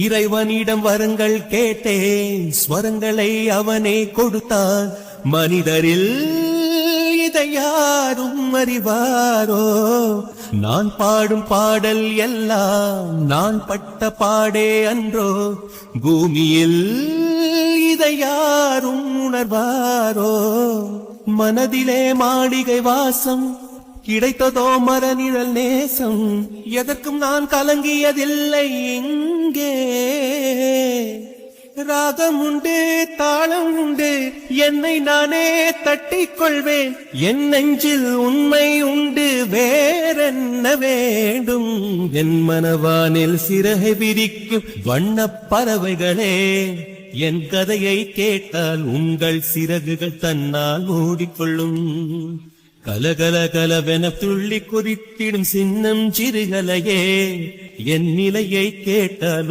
இறைவனிடம் வரங்கள் கேட்டேன், ஸ்வரங்களை அவனே கொடுத்தான். மனிதரில் இதை யாரும் அறிவாரோ? நான் பாடும் பாடல் எல்லாம் நான் பட்ட பாடே அன்றோ? பூமியில் இதை யாரும் உணர்வாரோ? மனதிலே மாளிகை வாசம், கிடைத்ததோ மரநிழல் நேசம். எதற்கும் நான் கலங்கியதில்லை இங்கே. ராகம் உண்டு, தாளம் உண்டு, என்னை நானே தட்டிக் கொள்வேன். என் நெஞ்சில் உண்மை உண்டு, வேறென்ன வேண்டும்? என் மனவானில் சிறகை விரிக்கும் வண்ணப் பறவைகளே, என் கதையை கேட்டால் உங்கள் சிறகுகள் தன்னால் மூடிக்கொள்ளும். கலகல கலவென துள்ளி குறித்திடும் சின்னம் சிறுகலையே, என் நிலையை கேட்டால்